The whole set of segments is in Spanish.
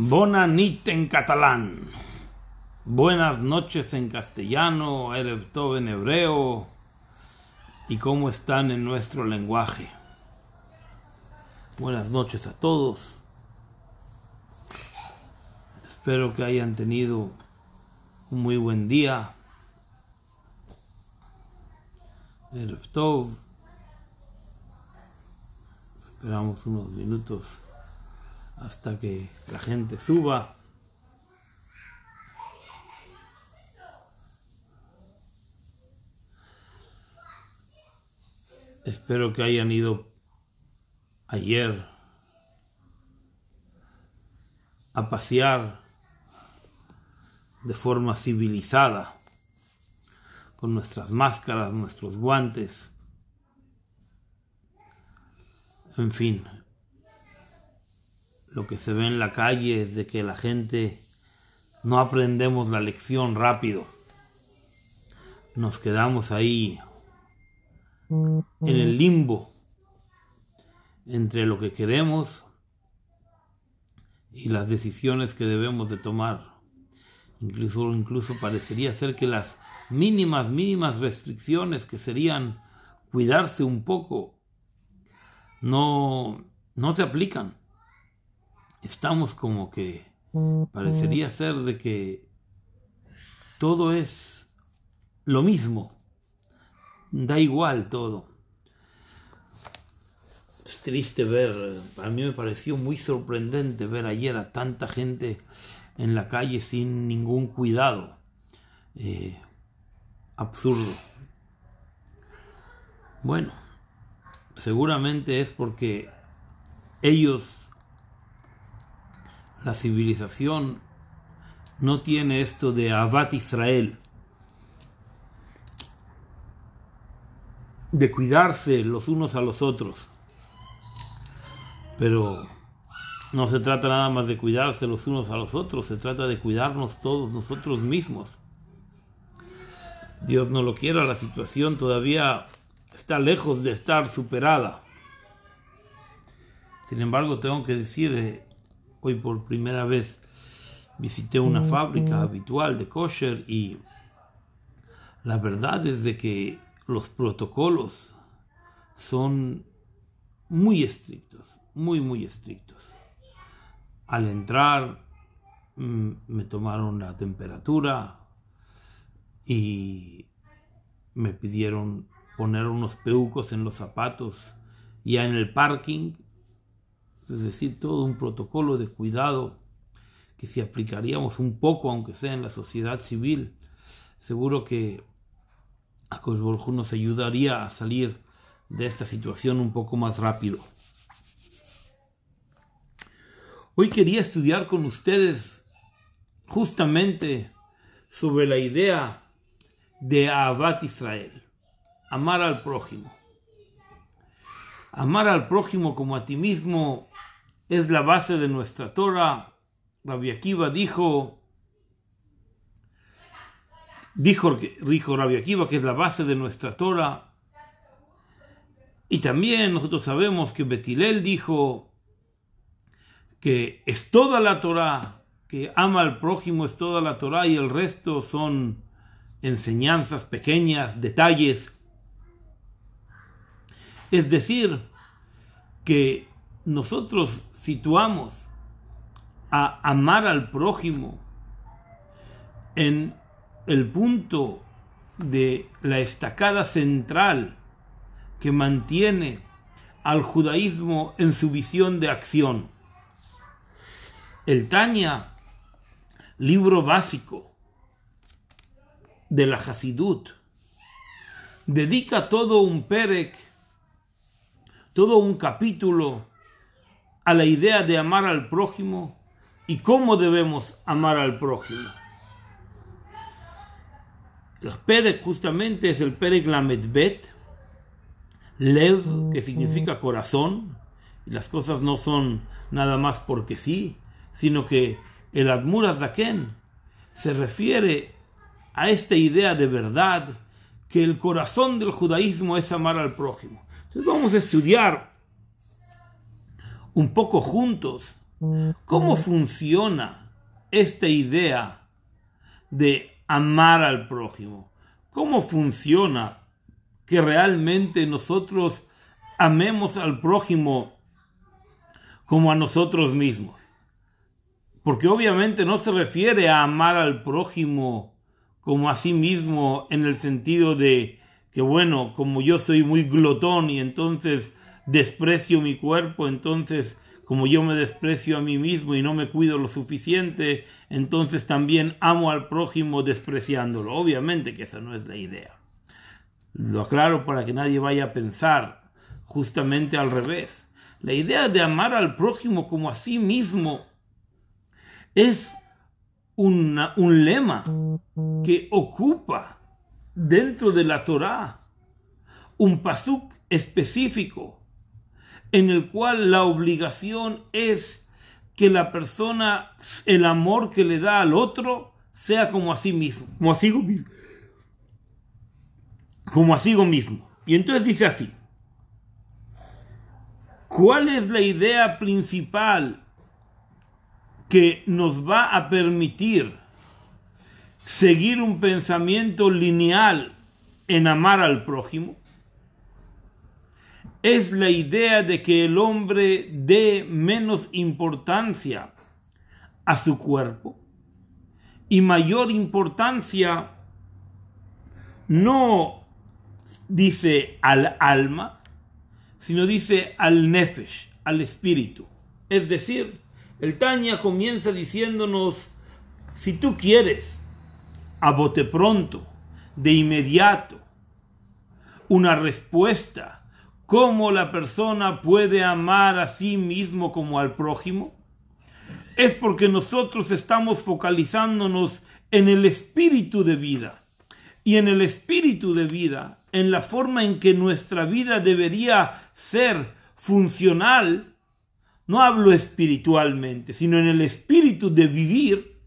Bona nit en catalán. Buenas noches en castellano, Erev Tov en hebreo. ¿Y cómo están en nuestro lenguaje? Buenas noches a todos. Espero que hayan tenido un muy buen día. Erev Tov. Esperamos unos minutos hasta que la gente suba. Espero que hayan ido ayer a pasear de forma civilizada, con nuestras máscaras, nuestros guantes, en fin. Lo que se ve en la calle es de que la gente no aprendemos la lección rápido. Nos quedamos ahí en el limbo entre lo que queremos y las decisiones que debemos de tomar. Incluso parecería ser que las mínimas restricciones, que serían cuidarse un poco, no se aplican. Estamos como que parecería ser de que todo es lo mismo, da igual todo. Es triste ver, a mí me pareció muy sorprendente ver ayer a tanta gente en la calle sin ningún cuidado. Absurdo. Bueno, seguramente es porque la civilización no tiene esto de Ahavat Israel, de cuidarse los unos a los otros. Pero no se trata nada más de cuidarse los unos a los otros, se trata de cuidarnos todos nosotros mismos. Dios no lo quiera, la situación todavía está lejos de estar superada. Sin embargo, tengo que decir, hoy por primera vez visité una fábrica habitual de kosher y la verdad es de que los protocolos son muy estrictos, muy estrictos. Al entrar me tomaron la temperatura y me pidieron poner unos peucos en los zapatos ya en el parking. Es decir, todo un protocolo de cuidado que si aplicaríamos un poco, aunque sea en la sociedad civil, seguro que Akadosh Baruj Hu nos ayudaría a salir de esta situación un poco más rápido. Hoy quería estudiar con ustedes justamente sobre la idea de Ahavat Israel, amar al prójimo. Amar al prójimo como a ti mismo es la base de nuestra Torah. Rabbi Akiva dijo Rabbi Akiva que es la base de nuestra Torah. Y también nosotros sabemos que Bet Hillel dijo que es toda la Torah, que ama al prójimo es toda la Torah y el resto son enseñanzas pequeñas, detalles. Es decir, que nosotros situamos a amar al prójimo en el punto de la estacada central que mantiene al judaísmo en su visión de acción. El Tanya, libro básico de la Hasidut, dedica todo un perek, todo un capítulo a la idea de amar al prójimo y cómo debemos amar al prójimo. El perek justamente es el perek Lamed Bet, Lev, que significa corazón, y las cosas no son nada más porque sí, sino que el Admur Azaken se refiere a esta idea de verdad, que el corazón del judaísmo es amar al prójimo. Entonces vamos a estudiar un poco juntos ¿Cómo funciona esta idea de amar al prójimo? ¿Cómo funciona que realmente nosotros amemos al prójimo como a nosotros mismos? Porque obviamente no se refiere a amar al prójimo como a sí mismo en el sentido de que, bueno, como yo soy muy glotón y entonces desprecio mi cuerpo, entonces como yo me desprecio a mí mismo y no me cuido lo suficiente, entonces también amo al prójimo despreciándolo. Obviamente que esa no es la idea. Lo aclaro para que nadie vaya a pensar justamente al revés. La idea de amar al prójimo como a sí mismo es un lema que ocupa dentro de la Torá un pasuk específico en el cual la obligación es que la persona, el amor que le da al otro, sea como a sí mismo, como a sí mismo. Y entonces dice así: ¿cuál es la idea principal que nos va a permitir seguir un pensamiento lineal en amar al prójimo? Es la idea de que el hombre dé menos importancia a su cuerpo y mayor importancia, no dice al alma, sino dice al nefesh, al espíritu. Es decir, el Tanya comienza diciéndonos: si tú quieres a bote pronto, de inmediato, una respuesta, ¿cómo la persona puede amar a sí mismo como al prójimo? Es porque nosotros estamos focalizándonos en el espíritu de vida. Y en el espíritu de vida, en la forma en que nuestra vida debería ser funcional, no hablo espiritualmente, sino en el espíritu de vivir.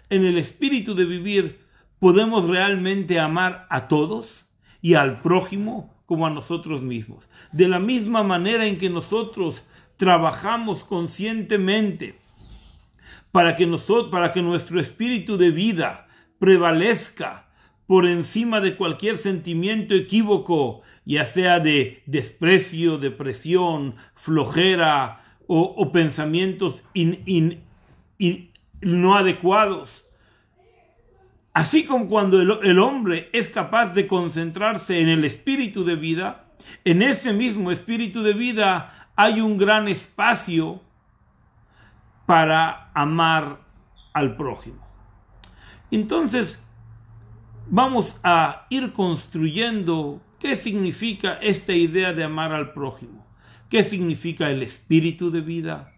En el espíritu de vivir podemos realmente amar a todos y al prójimo como a nosotros mismos. De la misma manera en que nosotros trabajamos conscientemente para que nuestro espíritu de vida prevalezca por encima de cualquier sentimiento equívoco, ya sea de desprecio, depresión, flojera o pensamientos no adecuados. Así como cuando el hombre es capaz de concentrarse en el espíritu de vida, en ese mismo espíritu de vida hay un gran espacio para amar al prójimo. Entonces, vamos a ir construyendo qué significa esta idea de amar al prójimo. ¿Qué significa el espíritu de vida?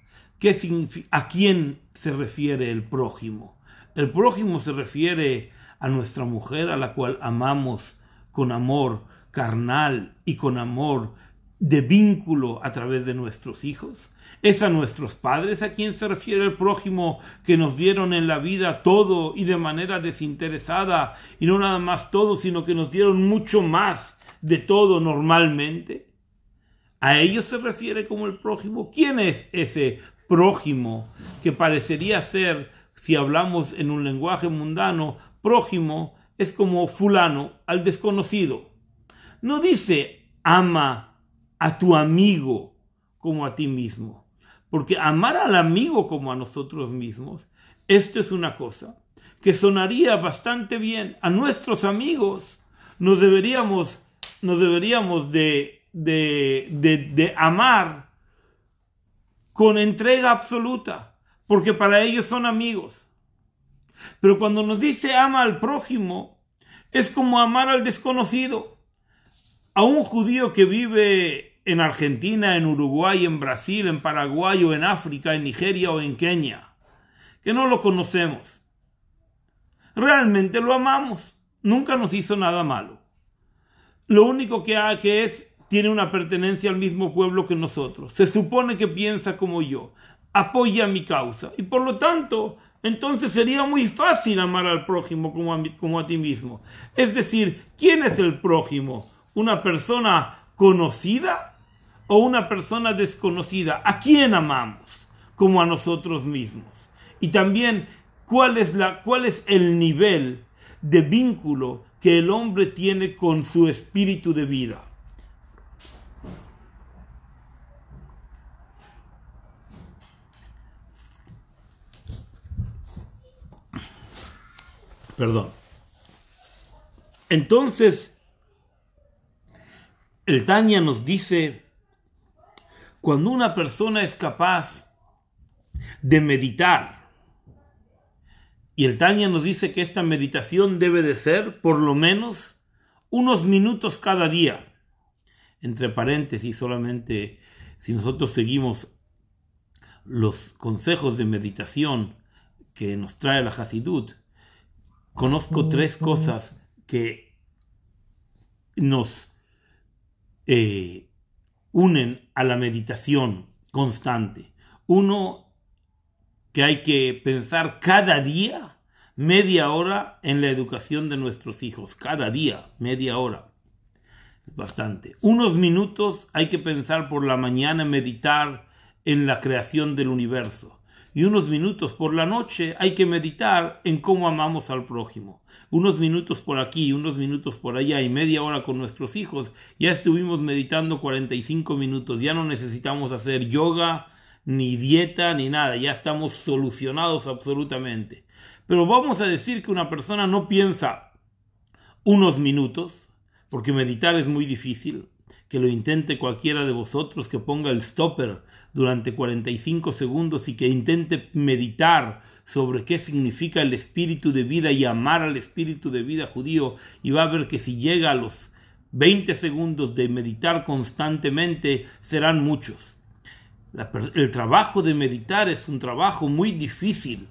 ¿A quién se refiere el prójimo? El prójimo se refiere a nuestra mujer, a la cual amamos con amor carnal y con amor de vínculo a través de nuestros hijos. Es a nuestros padres a quien se refiere el prójimo, que nos dieron en la vida todo y de manera desinteresada, y no nada más todo, sino que nos dieron mucho más de todo normalmente. ¿A ellos se refiere como el prójimo? ¿Quién es ese prójimo que parecería ser, si hablamos en un lenguaje mundano, prójimo es como fulano al desconocido? No dice ama a tu amigo como a ti mismo, porque amar al amigo como a nosotros mismos, esto es una cosa que sonaría bastante bien. A nuestros amigos nos deberíamos de amar con entrega absoluta, porque para ellos son amigos. Pero cuando nos dice ama al prójimo, es como amar al desconocido. A un judío que vive en Argentina, en Uruguay, en Brasil, en Paraguay o en África, en Nigeria o en Kenia, que no lo conocemos. Realmente lo amamos. Nunca nos hizo nada malo. Lo único que tiene una pertenencia al mismo pueblo que nosotros. Se supone que piensa como yo, apoya mi causa, y por lo tanto, entonces sería muy fácil amar al prójimo como a ti mismo. Es decir, ¿quién es el prójimo? ¿Una persona conocida o una persona desconocida? ¿A quién amamos? como a nosotros mismos. Y también cuál es el nivel de vínculo que el hombre tiene con su espíritu de vida. Perdón. Entonces, el Tanya nos dice, cuando una persona es capaz de meditar, y el Tanya nos dice que esta meditación debe de ser por lo menos unos minutos cada día. Entre paréntesis, solamente si nosotros seguimos los consejos de meditación que nos trae la Hasidut, conozco 3 cosas que nos unen a la meditación constante. Uno, que hay que pensar cada día media hora en la educación de nuestros hijos. Cada día, media hora. Es bastante. Unos minutos hay que pensar por la mañana, meditar en la creación del universo. Y unos minutos por la noche hay que meditar en cómo amamos al prójimo. Unos minutos por aquí, unos minutos por allá y media hora con nuestros hijos. Ya estuvimos meditando 45 minutos. Ya no necesitamos hacer yoga, ni dieta, ni nada. Ya estamos solucionados absolutamente. Pero vamos a decir que una persona no piensa unos minutos, porque meditar es muy difícil. Que lo intente cualquiera de vosotros, que ponga el stopper durante 45 segundos y que intente meditar sobre qué significa el espíritu de vida y amar al espíritu de vida judío, y va a ver que si llega a los 20 segundos de meditar constantemente, serán muchos. El trabajo de meditar es un trabajo muy difícil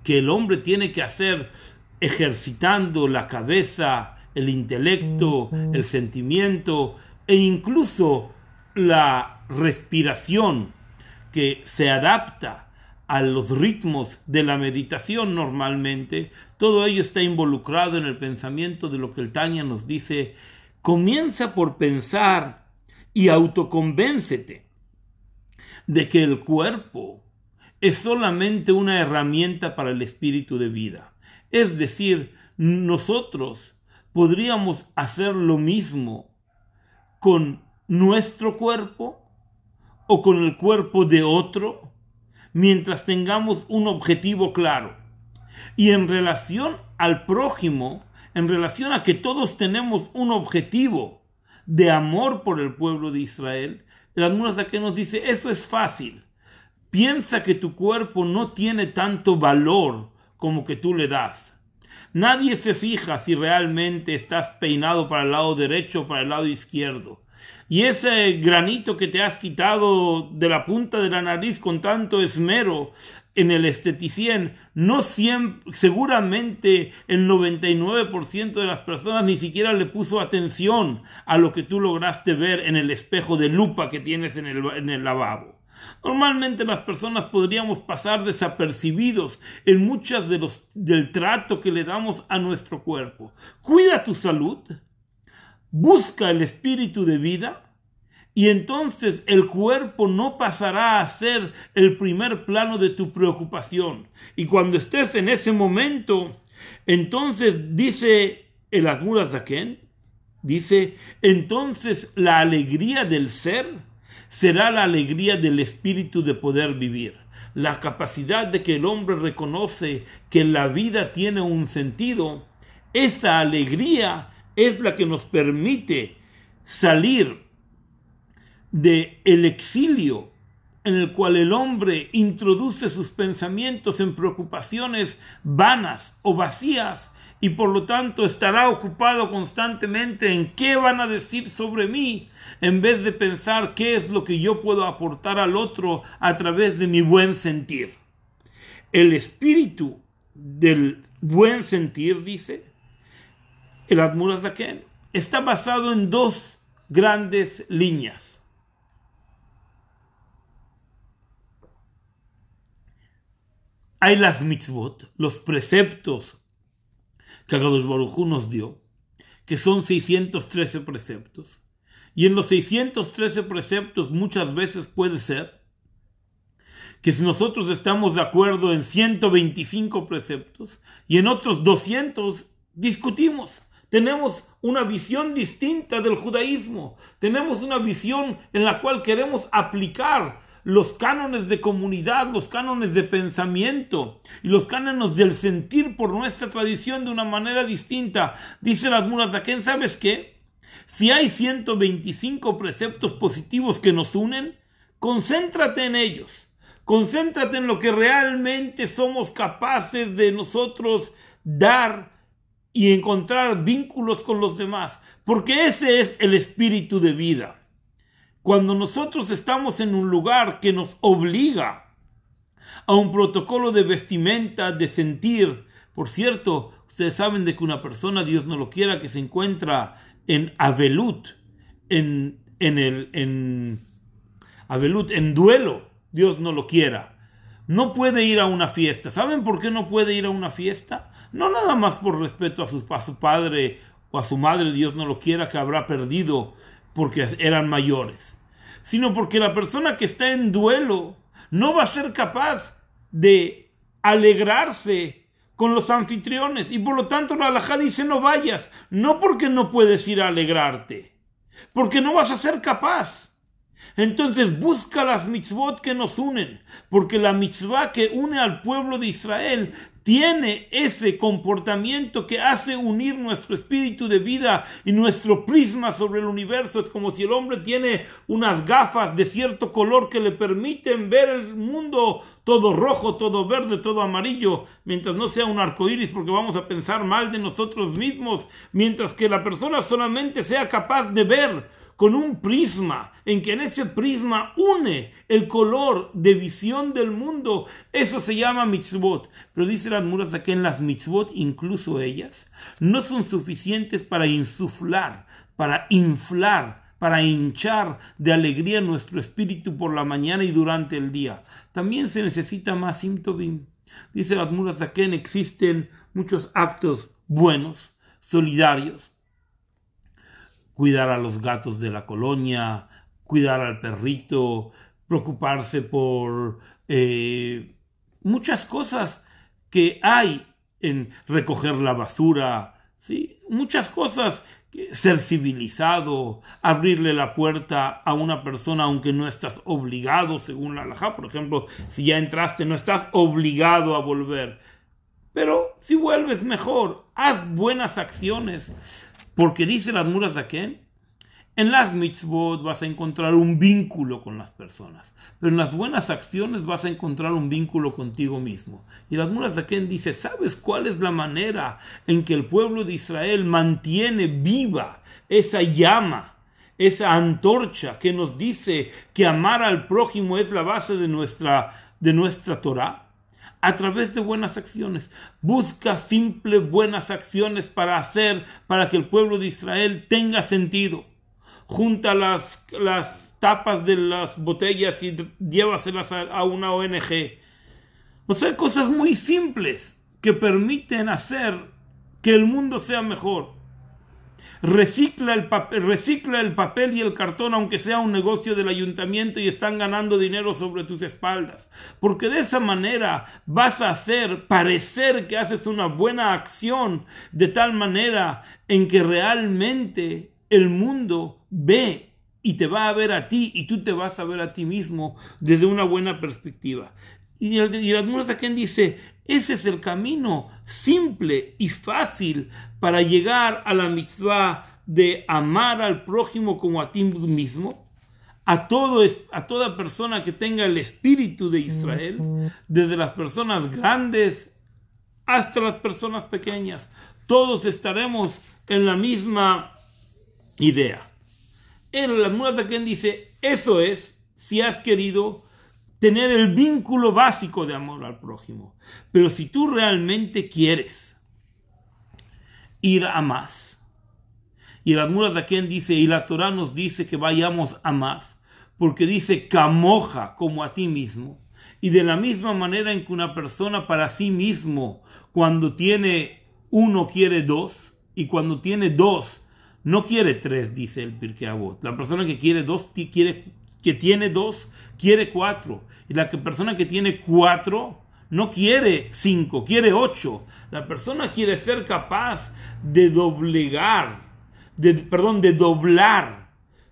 que el hombre tiene que hacer ejercitando la cabeza, el intelecto, el sentimiento e incluso la respiración, que se adapta a los ritmos de la meditación normalmente. Todo ello está involucrado en el pensamiento de lo que el Tanya nos dice. Comienza por pensar y autoconvéncete de que el cuerpo es solamente una herramienta para el espíritu de vida. Es decir, nosotros podríamos hacer lo mismo con nuestro cuerpo o con el cuerpo de otro, mientras tengamos un objetivo claro. Y en relación al prójimo, en relación a que todos tenemos un objetivo de amor por el pueblo de Israel, el Admor Zaken nos dice, eso es fácil. Piensa que tu cuerpo no tiene tanto valor como que tú le das. Nadie se fija si realmente estás peinado para el lado derecho o para el lado izquierdo. Y ese granito que te has quitado de la punta de la nariz con tanto esmero en el esteticien, no siempre, seguramente el 99% de las personas ni siquiera le puso atención a lo que tú lograste ver en el espejo de lupa que tienes en el lavabo. Normalmente las personas podríamos pasar desapercibidos en muchas del trato que le damos a nuestro cuerpo. Cuida tu salud, busca el espíritu de vida, y entonces el cuerpo no pasará a ser el primer plano de tu preocupación. Y cuando estés en ese momento, entonces dice el Admor Zaken, dice, entonces la alegría del ser será la alegría del espíritu de poder vivir. La capacidad de que el hombre reconoce que la vida tiene un sentido, esa alegría es la que nos permite salir del exilio en el cual el hombre introduce sus pensamientos en preocupaciones vanas o vacías, y por lo tanto estará ocupado constantemente en qué van a decir sobre mí, en vez de pensar qué es lo que yo puedo aportar al otro a través de mi buen sentir. El espíritu del buen sentir, dice el Admor Zaken, está basado en 2 grandes líneas. Hay las mitzvot, los preceptos que Akadosh Baruj Hu nos dio, que son 613 preceptos. Y en los 613 preceptos muchas veces puede ser que si nosotros estamos de acuerdo en 125 preceptos y en otros 200 discutimos. Tenemos una visión distinta del judaísmo. Tenemos una visión en la cual queremos aplicar los cánones de comunidad, los cánones de pensamiento y los cánones del sentir por nuestra tradición de una manera distinta. Dice el Admur HaZaken, ¿sabes qué? Si hay 125 preceptos positivos que nos unen, concéntrate en ellos. Concéntrate en lo que realmente somos capaces de nosotros dar y encontrar vínculos con los demás, porque ese es el espíritu de vida. Cuando nosotros estamos en un lugar que nos obliga a un protocolo de vestimenta, de sentir, por cierto, ustedes saben de que una persona, Dios no lo quiera, que se encuentra en Avelut, en Avelut, en duelo, Dios no lo quiera, no puede ir a una fiesta. ¿Saben por qué no puede ir a una fiesta? No nada más por respeto a su padre o a su madre, Dios no lo quiera, que habrá perdido porque eran mayores, sino porque la persona que está en duelo no va a ser capaz de alegrarse con los anfitriones, y por lo tanto la halajá dice no vayas, no porque no puedes ir a alegrarte, porque no vas a ser capaz. Entonces busca las mitzvot que nos unen, porque la mitzvah que une al pueblo de Israel tiene ese comportamiento que hace unir nuestro espíritu de vida y nuestro prisma sobre el universo. Es como si el hombre tiene unas gafas de cierto color que le permiten ver el mundo todo rojo, todo verde, todo amarillo, mientras no sea un arcoíris, porque vamos a pensar mal de nosotros mismos, mientras que la persona solamente sea capaz de ver con un prisma, en que en ese prisma une el color de visión del mundo. Eso se llama mitzvot. Pero dice el Admur HaZaken, las mitzvot, incluso ellas, no son suficientes para insuflar, para inflar, para hinchar de alegría nuestro espíritu por la mañana y durante el día. También se necesita más simtovim. Dice el Admur HaZaken, existen muchos actos buenos, solidarios. Cuidar a los gatos de la colonia, cuidar al perrito, preocuparse por muchas cosas que hay en recoger la basura, ¿sí? Muchas cosas, ser civilizado, abrirle la puerta a una persona aunque no estás obligado, según la halajá. Por ejemplo, si ya entraste, no estás obligado a volver. Pero si vuelves, mejor, haz buenas acciones. Porque dice el Admur HaZaken, en las mitzvot vas a encontrar un vínculo con las personas, pero en las buenas acciones vas a encontrar un vínculo contigo mismo. Y el Admur HaZaken dice, ¿sabes cuál es la manera en que el pueblo de Israel mantiene viva esa llama, esa antorcha que nos dice que amar al prójimo es la base de nuestra Torah? A través de buenas acciones. Busca simples buenas acciones para que el pueblo de Israel tenga sentido. Junta las tapas de las botellas y llévaselas a una ONG. O sea, cosas muy simples que permiten hacer que el mundo sea mejor. Recicla el papel y el cartón, aunque sea un negocio del ayuntamiento y están ganando dinero sobre tus espaldas, porque de esa manera vas a hacer parecer que haces una buena acción, de tal manera en que realmente el mundo ve y te va a ver a ti y tú te vas a ver a ti mismo desde una buena perspectiva. Y el Admur HaZaken dice, ese es el camino simple y fácil para llegar a la mitzvah de amar al prójimo como a ti mismo, a toda persona que tenga el espíritu de Israel, desde las personas grandes hasta las personas pequeñas. Todos estaremos en la misma idea. El Admur HaZaken dice, eso es, si has querido tener el vínculo básico de amor al prójimo. Pero si tú realmente quieres ir a más, y el Admur HaZaken dice, y la Torah nos dice que vayamos a más, porque dice camoja, como a ti mismo. Y de la misma manera en que una persona para sí mismo, cuando tiene uno quiere dos, y cuando tiene dos no quiere tres, dice el Pirkei Avot. La persona que quiere dos que tiene 2 quiere 4. Y la persona que tiene 4 no quiere 5, quiere 8. La persona quiere ser capaz de doblar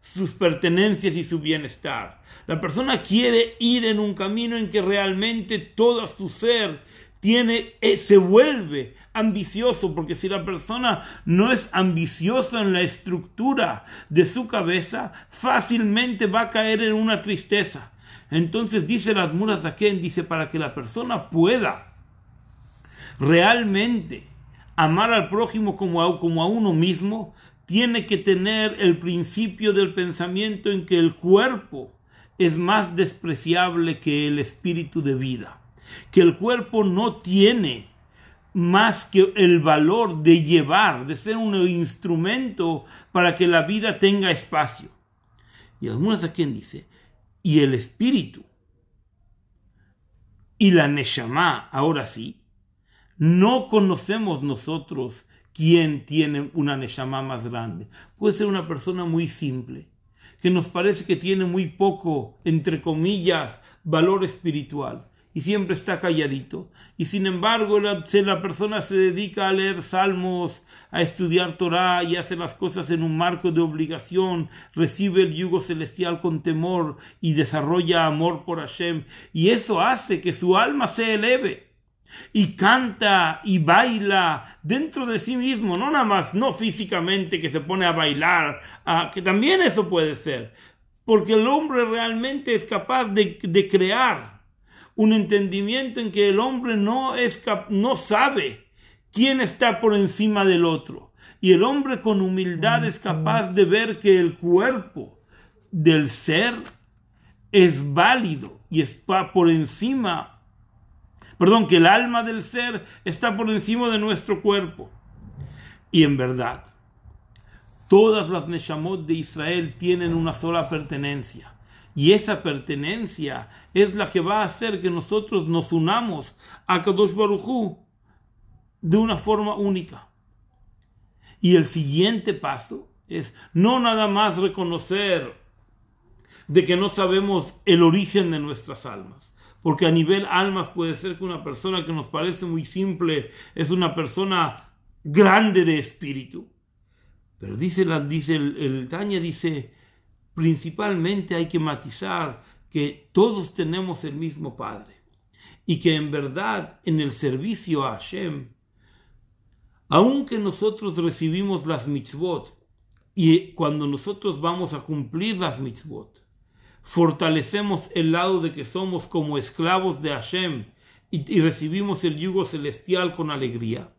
sus pertenencias y su bienestar. La persona quiere ir en un camino en que realmente todo su ser se vuelve ambicioso, porque si la persona no es ambiciosa en la estructura de su cabeza, fácilmente va a caer en una tristeza. Entonces dice el Admur HaZaken, dice, para que la persona pueda realmente amar al prójimo como a uno mismo, tiene que tener el principio del pensamiento en que el cuerpo es más despreciable que el espíritu de vida, que el cuerpo no tiene más que el valor de ser un instrumento para que la vida tenga espacio. Y algunos aquí dice, y el espíritu y la neshama, ahora sí, no conocemos nosotros quién tiene una neshama más grande. Puede ser una persona muy simple, que nos parece que tiene muy poco, entre comillas, valor espiritual, y siempre está calladito. Y sin embargo, la persona se dedica a leer salmos, a estudiar Torah y hace las cosas en un marco de obligación, recibe el yugo celestial con temor y desarrolla amor por Hashem. Y eso hace que su alma se eleve. Y canta y baila dentro de sí mismo, no nada más, no físicamente que se pone a bailar, que también eso puede ser, porque el hombre realmente es capaz de crear un entendimiento en que el hombre no sabe quién está por encima del otro, y el hombre con humildad es capaz de ver que el cuerpo del ser es válido y está por encima. Que el alma del ser está por encima de nuestro cuerpo. Y en verdad, todas las Neshamot de Israel tienen una sola pertenencia. Y esa pertenencia es la que va a hacer que nosotros nos unamos a Kadosh Baruj Hu de una forma única. Y el siguiente paso es no nada más reconocer de que no sabemos el origen de nuestras almas. Porque a nivel almas puede ser que una persona que nos parece muy simple es una persona grande de espíritu. Pero dice el Tanya, dice, principalmente hay que matizar que todos tenemos el mismo Padre. Y que en verdad en el servicio a Hashem, aunque nosotros recibimos las mitzvot, y cuando nosotros vamos a cumplir las mitzvot, fortalecemos el lado de que somos como esclavos de Hashem y recibimos el yugo celestial con alegría.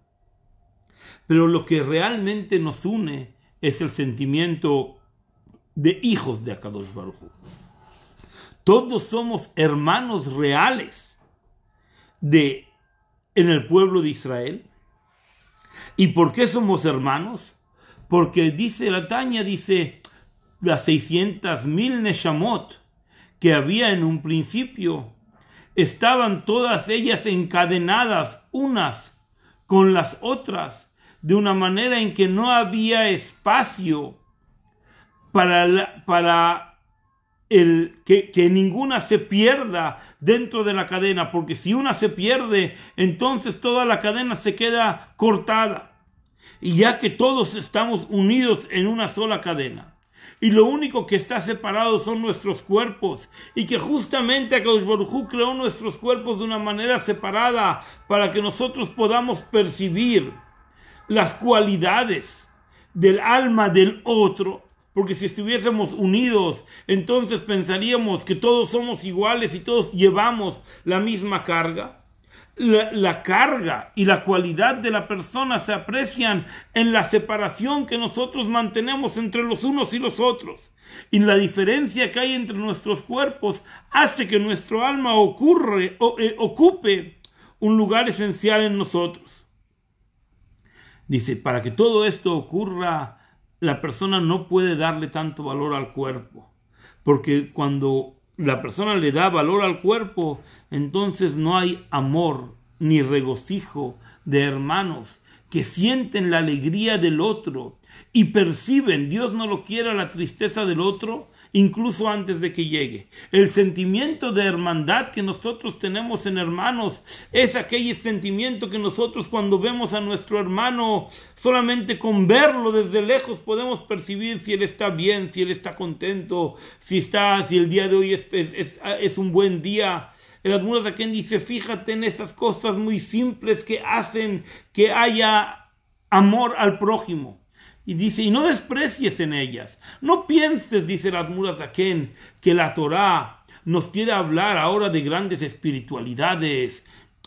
Pero lo que realmente nos une es el sentimiento de hijos de Akadosh Baruj Hu. Todos somos hermanos reales en el pueblo de Israel. ¿Y por qué somos hermanos? Porque dice la Tanya, dice, las 600,000 Neshamot que había en un principio, estaban todas ellas encadenadas unas con las otras, de una manera en que no había espacio para que ninguna se pierda dentro de la cadena, porque si una se pierde, entonces toda la cadena se queda cortada. Y ya que todos estamos unidos en una sola cadena, y lo único que está separado son nuestros cuerpos, y que justamente Akadosh Baruj Hu creó nuestros cuerpos de una manera separada para que nosotros podamos percibir las cualidades del alma del otro, porque si estuviésemos unidos, entonces pensaríamos que todos somos iguales y todos llevamos la misma carga. La carga y la cualidad de la persona se aprecian en la separación que nosotros mantenemos entre los unos y los otros. Y la diferencia que hay entre nuestros cuerpos hace que nuestro alma ocupe un lugar esencial en nosotros. Dice, para que todo esto ocurra, la persona no puede darle tanto valor al cuerpo. Porque cuando la persona le da valor al cuerpo, entonces no hay amor ni regocijo de hermanos que sienten la alegría del otro y perciben, Dios no lo quiera, la tristeza del otro, incluso antes de que llegue. El sentimiento de hermandad que nosotros tenemos en hermanos es aquel sentimiento que nosotros cuando vemos a nuestro hermano, solamente con verlo desde lejos podemos percibir si él está bien, si él está contento, si el día de hoy es un buen día. El Admur Zaken dice, fíjate en esas cosas muy simples que hacen que haya amor al prójimo. Y dice, y no desprecies en ellas. No pienses, dice el Admur Zaken, que la Torá nos quiere hablar ahora de grandes espiritualidades,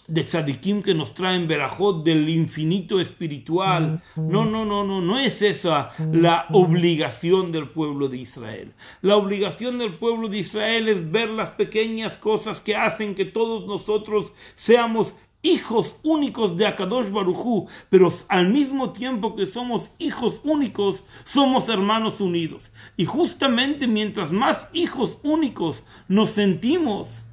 de tzadikim que nos traen verajot del infinito espiritual. No es esa la obligación del pueblo de Israel. La obligación del pueblo de Israel es ver las pequeñas cosas que hacen que todos nosotros seamos hijos únicos de Akadosh Baruj Hu, pero al mismo tiempo que somos hijos únicos, somos hermanos unidos. Y justamente mientras más hijos únicos nos sentimos,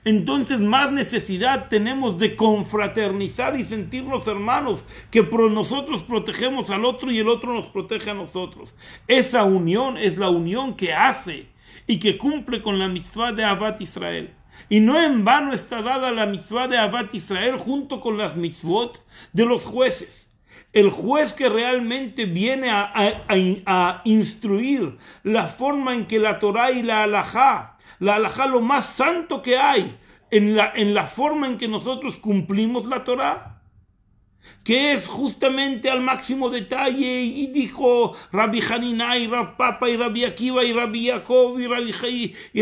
entonces más necesidad tenemos de confraternizar y sentirnos hermanos, que nosotros protegemos al otro y el otro nos protege a nosotros. Esa unión es la unión que hace y que cumple con la mitzvah de Ahavat Israel. Y no en vano está dada la mitzvah de Ahavat Israel junto con las mitzvot de los jueces. El juez que realmente viene a instruir la forma en que la Torah y la halajá, lo más santo que hay, en la forma en que nosotros cumplimos la Torah, que es justamente al máximo detalle, y dijo Rabbi Hanina y Rav Papa y Rabbi Akiva y Rabbi Yaakov y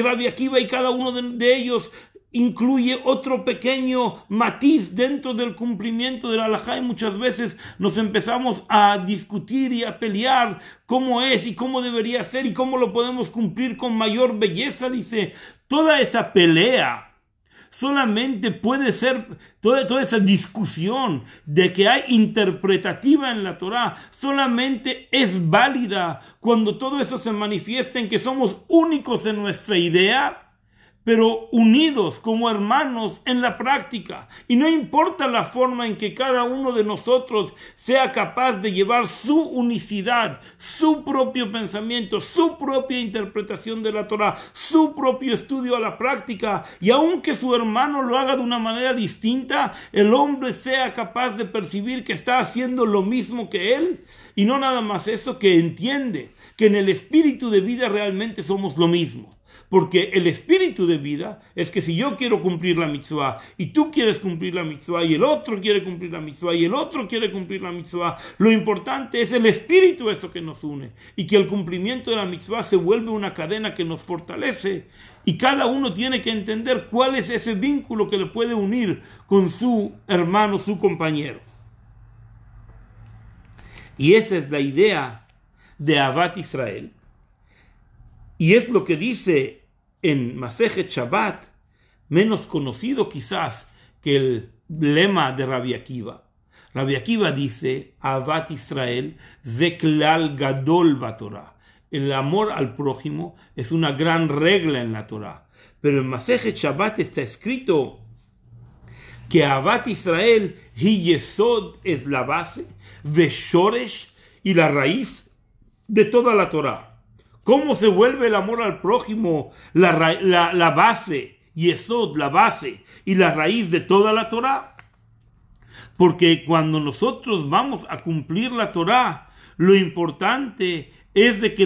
Rabbi Akiva, y cada uno de ellos incluye otro pequeño matiz dentro del cumplimiento de la halajá, y muchas veces nos empezamos a discutir y a pelear cómo es y cómo debería ser y cómo lo podemos cumplir con mayor belleza. Dice, toda esa pelea solamente puede ser, toda esa discusión de que hay interpretativa en la Torah, solamente es válida cuando todo eso se manifiesta en que somos únicos en nuestra idea, pero unidos como hermanos en la práctica. Y no importa la forma en que cada uno de nosotros sea capaz de llevar su unicidad, su propio pensamiento, su propia interpretación de la Torah, su propio estudio a la práctica, y aunque su hermano lo haga de una manera distinta, el hombre sea capaz de percibir que está haciendo lo mismo que él. Y no nada más eso, que entiende que en el espíritu de vida realmente somos lo mismo. Porque el espíritu de vida es que si yo quiero cumplir la mitzvah y tú quieres cumplir la mitzvah y el otro quiere cumplir la mitzvah y el otro quiere cumplir la mitzvah, lo importante es el espíritu, eso que nos une, y que el cumplimiento de la mitzvah se vuelve una cadena que nos fortalece, y cada uno tiene que entender cuál es ese vínculo que le puede unir con su hermano, su compañero. Y esa es la idea de Ahavat Israel, y es lo que dice en Masejet Shabbat, menos conocido quizás que el lema de Rabbi Akiva. Rabbi Akiva dice, Ahavat Israel ze klal gadol batorah. El amor al prójimo es una gran regla en la Torah. Pero en Masejet Shabbat está escrito que Ahavat Israel hi yesod es la base, veshoresh y la raíz de toda la Torah. ¿Cómo se vuelve el amor al prójimo la base, yesod, la base y la raíz de toda la Torah? Porque cuando nosotros vamos a cumplir la Torah, lo importante es de que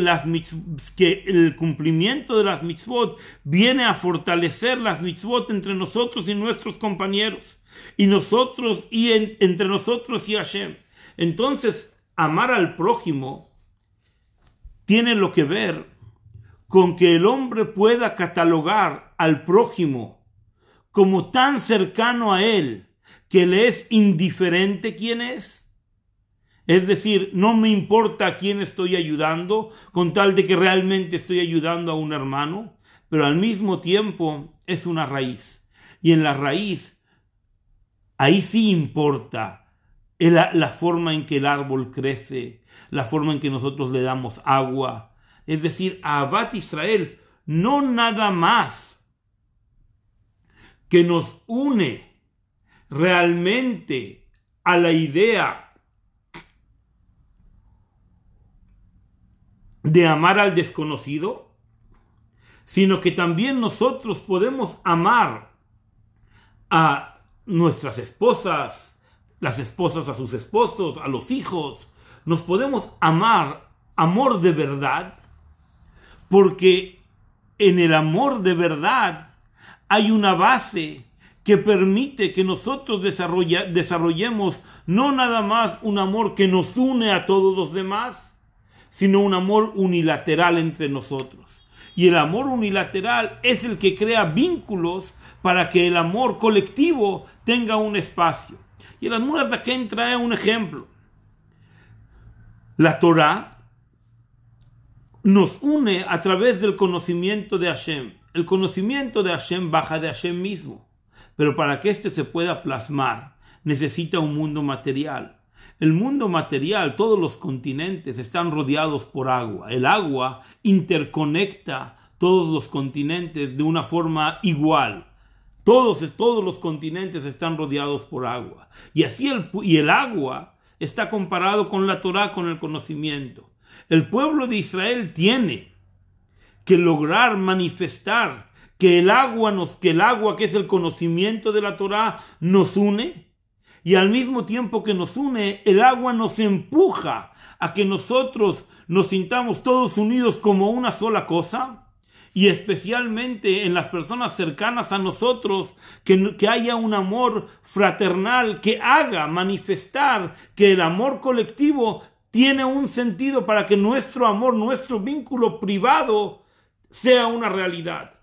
el cumplimiento de las mitzvot viene a fortalecer las mitzvot entre nosotros y nuestros compañeros, y nosotros y entre nosotros y Hashem. Entonces, amar al prójimo tiene lo que ver con que el hombre pueda catalogar al prójimo como tan cercano a él que le es indiferente quién es. Es decir, no me importa a quién estoy ayudando, con tal de que realmente estoy ayudando a un hermano, pero al mismo tiempo es una raíz. Y en la raíz, ahí sí importa la forma en que el árbol crece, la forma en que nosotros le damos agua. Es decir, Ahavat Israel no nada más que nos une realmente a la idea de amar al desconocido, sino que también nosotros podemos amar a nuestras esposas, las esposas a sus esposos, a los hijos. Nos podemos amar, amor de verdad, porque en el amor de verdad hay una base que permite que nosotros desarrollemos no nada más un amor que nos une a todos los demás, sino un amor unilateral entre nosotros. Y el amor unilateral es el que crea vínculos para que el amor colectivo tenga un espacio. Y el Admor HaZaken trae un ejemplo. La Torah nos une a través del conocimiento de Hashem. El conocimiento de Hashem baja de Hashem mismo. Pero para que éste se pueda plasmar, necesita un mundo material. El mundo material, todos los continentes están rodeados por agua. El agua interconecta todos los continentes de una forma igual. Todos los continentes están rodeados por agua. Y así el agua está comparado con la Torah, con el conocimiento. El pueblo de Israel tiene que lograr manifestar que el agua, que es el conocimiento de la Torah, nos une. Y al mismo tiempo que nos une, el agua nos empuja a que nosotros nos sintamos todos unidos como una sola cosa. Y especialmente en las personas cercanas a nosotros, que haya un amor fraternal que haga manifestar que el amor colectivo tiene un sentido para que nuestro amor, nuestro vínculo privado sea una realidad.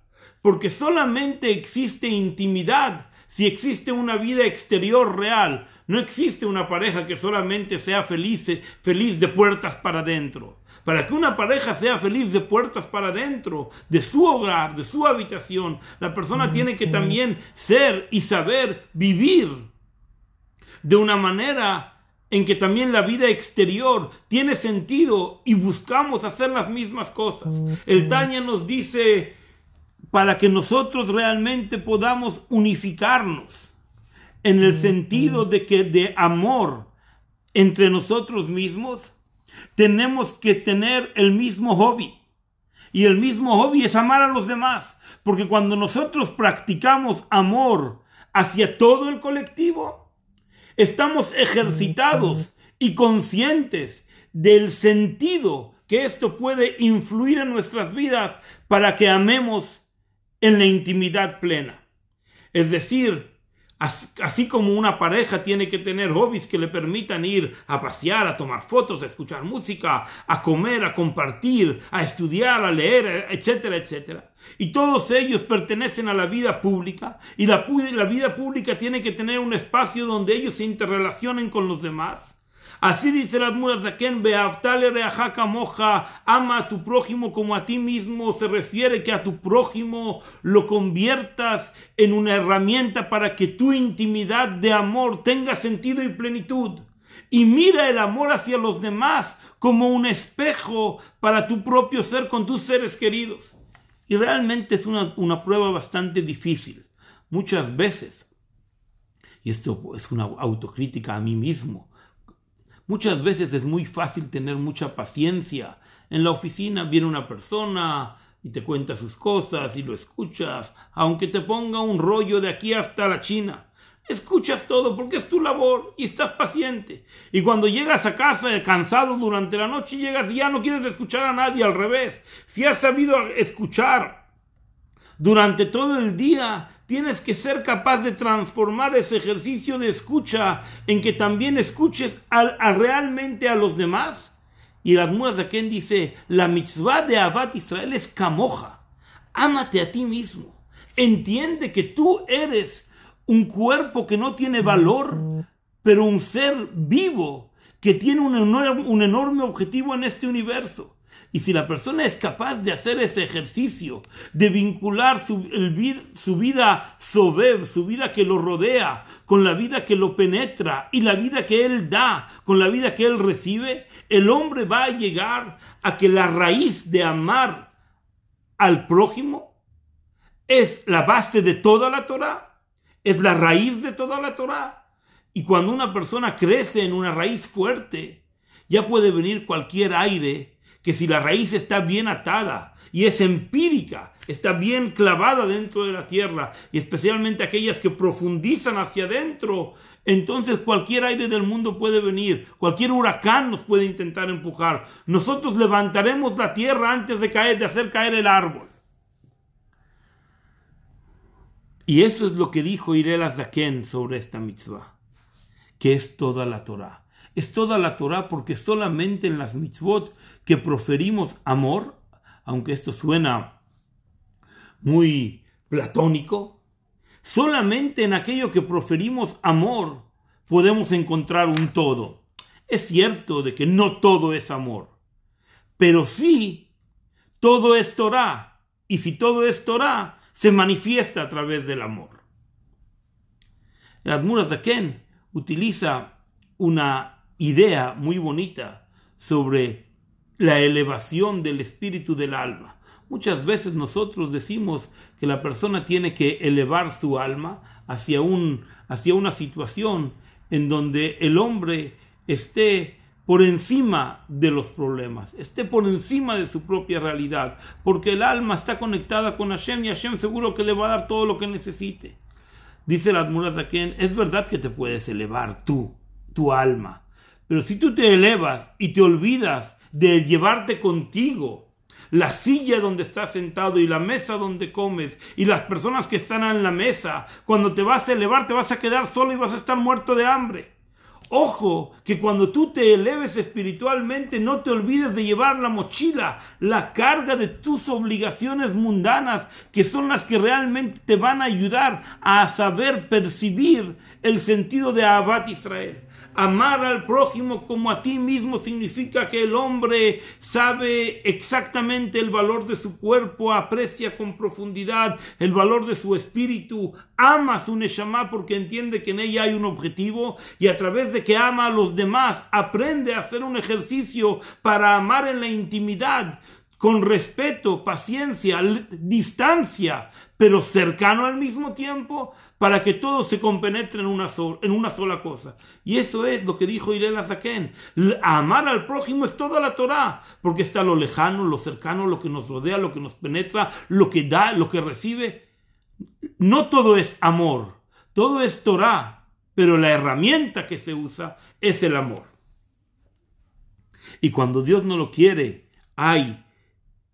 Porque solamente existe intimidad si existe una vida exterior real. No existe una pareja que solamente sea feliz de puertas para adentro. Para que una pareja sea feliz de puertas para adentro, de su hogar, de su habitación, la persona tiene que también ser y saber vivir de una manera en que también la vida exterior tiene sentido y buscamos hacer las mismas cosas. El Tanya nos dice, para que nosotros realmente podamos unificarnos en el sentido de amor entre nosotros mismos, tenemos que tener el mismo hobby. Y el mismo hobby es amar a los demás. Porque cuando nosotros practicamos amor hacia todo el colectivo, estamos ejercitados y conscientes del sentido que esto puede influir en nuestras vidas para que amemos en la intimidad plena. Es decir, así como una pareja tiene que tener hobbies que le permitan ir a pasear, a tomar fotos, a escuchar música, a comer, a compartir, a estudiar, a leer, etcétera, etcétera. Y todos ellos pertenecen a la vida pública, y la vida pública tiene que tener un espacio donde ellos se interrelacionen con los demás. Así dice el Admor HaZaken, Be'ahavta lereaja kamoja, ama a tu prójimo como a ti mismo. Se refiere que a tu prójimo lo conviertas en una herramienta para que tu intimidad de amor tenga sentido y plenitud. Y mira el amor hacia los demás como un espejo para tu propio ser con tus seres queridos. Y realmente es una prueba bastante difícil. Muchas veces, y esto es una autocrítica a mí mismo, muchas veces es muy fácil tener mucha paciencia. En la oficina viene una persona y te cuenta sus cosas y lo escuchas, aunque te ponga un rollo de aquí hasta la China. Escuchas todo porque es tu labor y estás paciente. Y cuando llegas a casa cansado durante la noche, llegas y ya no quieres escuchar a nadie, al revés. Si has sabido escuchar durante todo el día, tienes que ser capaz de transformar ese ejercicio de escucha en que también escuches realmente a los demás. Y el Admor HaZaken dice, la mitzvah de Ahavat Israel es kamoja. Ámate a ti mismo. Entiende que tú eres un cuerpo que no tiene valor, pero un ser vivo que tiene un enorme objetivo en este universo. Y si la persona es capaz de hacer ese ejercicio, de vincular su vida sobev, su vida que lo rodea, con la vida que lo penetra, y la vida que él da, con la vida que él recibe, el hombre va a llegar a que la raíz de amar al prójimo es la base de toda la Torah, es la raíz de toda la Torah. Y cuando una persona crece en una raíz fuerte, ya puede venir cualquier aire, que si la raíz está bien atada y es empírica está bien clavada dentro de la tierra, y especialmente aquellas que profundizan hacia adentro, entonces cualquier aire del mundo puede venir, cualquier huracán nos puede intentar empujar. Nosotros levantaremos la tierra antes de hacer caer el árbol. Y eso es lo que dijo Hillel HaZaken sobre esta mitzvah, que es toda la Torah. Es toda la Torah porque solamente en las mitzvot que proferimos amor, aunque esto suena muy platónico, solamente en aquello que proferimos amor podemos encontrar un todo. Es cierto de que no todo es amor, pero sí todo es Torah, y si todo es Torah, se manifiesta a través del amor. El Admur HaZaken utiliza una idea muy bonita sobre la elevación del espíritu del alma. Muchas veces nosotros decimos que la persona tiene que elevar su alma hacia una situación en donde el hombre esté por encima de los problemas, esté por encima de su propia realidad, porque el alma está conectada con Hashem y Hashem seguro que le va a dar todo lo que necesite. Dice el Admur HaZaken, es verdad que te puedes elevar tu alma, pero si tú te elevas y te olvidas de llevarte contigo la silla donde estás sentado y la mesa donde comes y las personas que están en la mesa, cuando te vas a elevar te vas a quedar solo y vas a estar muerto de hambre. Ojo, que cuando tú te eleves espiritualmente no te olvides de llevar la mochila, la carga de tus obligaciones mundanas, que son las que realmente te van a ayudar a saber percibir el sentido de Ahavat Israel. Amar al prójimo como a ti mismo significa que el hombre sabe exactamente el valor de su cuerpo, aprecia con profundidad el valor de su espíritu, ama su neshama porque entiende que en ella hay un objetivo, y a través de que ama a los demás aprende a hacer un ejercicio para amar en la intimidad, con respeto, paciencia, distancia, pero cercano al mismo tiempo, para que todo se compenetre en una sola cosa. Y eso es lo que dijo Hillel HaZaken. Amar al prójimo es toda la Torah, porque está lo lejano, lo cercano, lo que nos rodea, lo que nos penetra, lo que da, lo que recibe. No todo es amor, todo es Torah, pero la herramienta que se usa es el amor. Y cuando Dios no lo quiere, hay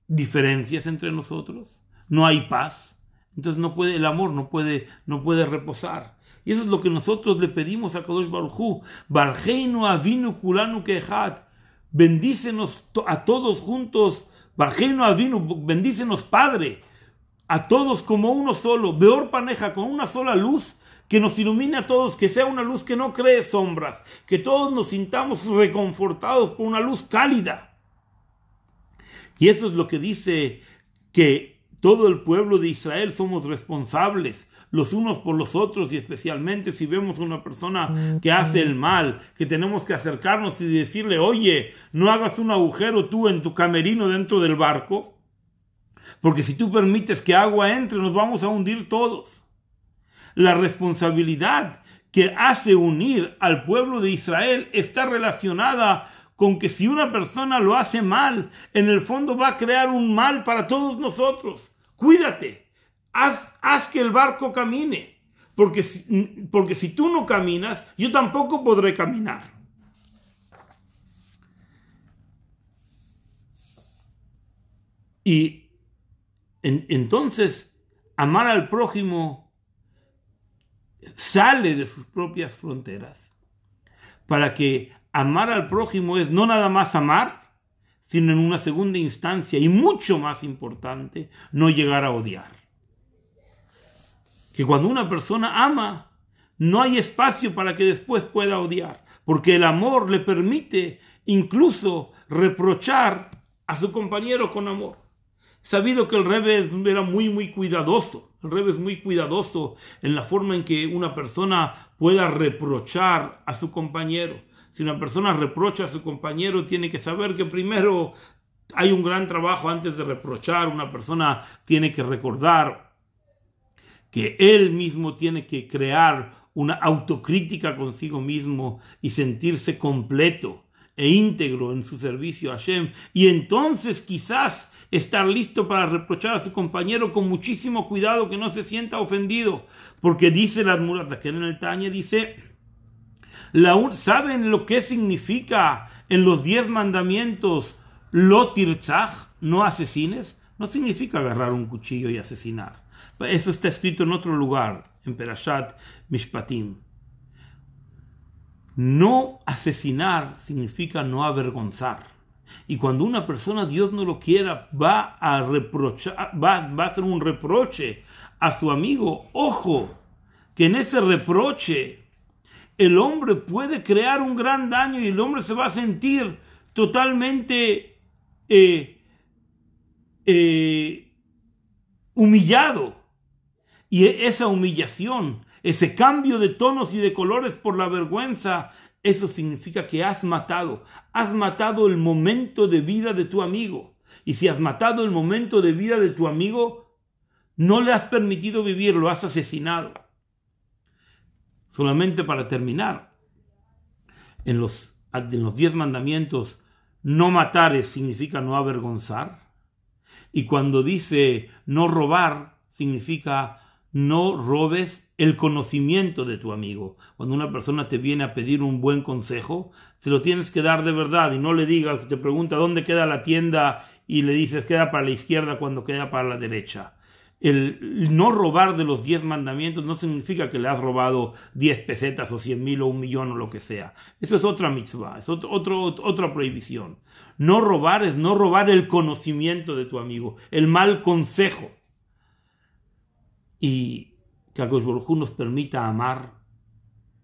diferencias entre nosotros, no hay paz. Entonces el amor no puede reposar. Y eso es lo que nosotros le pedimos a Kadosh Baruj Hu. Barjeinu avinu kulanu kehat. Bendícenos a todos juntos. Barjeinu avinu, bendícenos Padre, a todos como uno solo. Beor paneja, con una sola luz que nos ilumine a todos, que sea una luz que no cree sombras, que todos nos sintamos reconfortados por una luz cálida. Y eso es lo que dice que todo el pueblo de Israel somos responsables los unos por los otros, y especialmente si vemos a una persona que hace el mal, que tenemos que acercarnos y decirle, oye, no hagas un agujero tú en tu camerino dentro del barco, porque si tú permites que agua entre nos vamos a hundir todos. La responsabilidad que hace unir al pueblo de Israel está relacionada con que si una persona lo hace mal, en el fondo va a crear un mal para todos nosotros. Cuídate, haz que el barco camine, porque si tú no caminas, yo tampoco podré caminar. Y entonces, amar al prójimo sale de sus propias fronteras, para que amar al prójimo es no nada más amar, sino en una segunda instancia y mucho más importante, no llegar a odiar. Que cuando una persona ama, no hay espacio para que después pueda odiar, porque el amor le permite incluso reprochar a su compañero con amor. Sabido que el Rebbe era muy cuidadoso. El Rebbe es muy cuidadoso en la forma en que una persona pueda reprochar a su compañero. Si una persona reprocha a su compañero, tiene que saber que primero hay un gran trabajo antes de reprochar. Una persona tiene que recordar que él mismo tiene que crear una autocrítica consigo mismo y sentirse completo e íntegro en su servicio a Hashem. Y entonces quizás estar listo para reprochar a su compañero con muchísimo cuidado, que no se sienta ofendido, porque dice la Admurat Zaken en el Tanya, dice, ¿saben lo que significa en los 10 mandamientos lo tirtzach, no asesines? No significa agarrar un cuchillo y asesinar. Eso está escrito en otro lugar, en Perashat Mishpatim. No asesinar significa no avergonzar. Y cuando una persona, Dios no lo quiera, va a hacer un reproche a su amigo, ojo, que en ese reproche el hombre puede crear un gran daño y el hombre se va a sentir totalmente humillado. Y esa humillación, ese cambio de tonos y de colores por la vergüenza, eso significa que has matado el momento de vida de tu amigo. Y si has matado el momento de vida de tu amigo, no le has permitido vivir, lo has asesinado. Solamente para terminar, en los 10 mandamientos, no matar significa no avergonzar. Y cuando dice no robar, significa no robes el conocimiento de tu amigo. Cuando una persona te viene a pedir un buen consejo, se lo tienes que dar de verdad y no le digas, te pregunta dónde queda la tienda y le dices queda para la izquierda cuando queda para la derecha. El no robar de los 10 mandamientos no significa que le has robado 10 pesetas o 100,000 o 1,000,000 o lo que sea. Eso es otra mitzvah, es otra prohibición. No robar es no robar el conocimiento de tu amigo, el mal consejo. Y que HaKadosh Baruj Hu nos permita amar,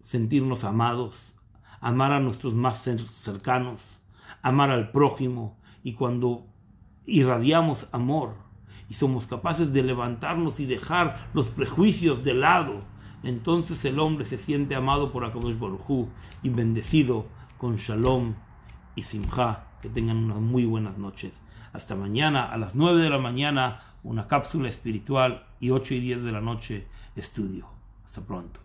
sentirnos amados, amar a nuestros más cercanos, amar al prójimo. Y cuando irradiamos amor y somos capaces de levantarnos y dejar los prejuicios de lado, entonces el hombre se siente amado por HaKadosh Baruj Hu y bendecido con Shalom y Simcha. Que tengan unas muy buenas noches. Hasta mañana a las 9 de la mañana, una cápsula espiritual, y 8 y 10 de la noche, estudio. Hasta pronto.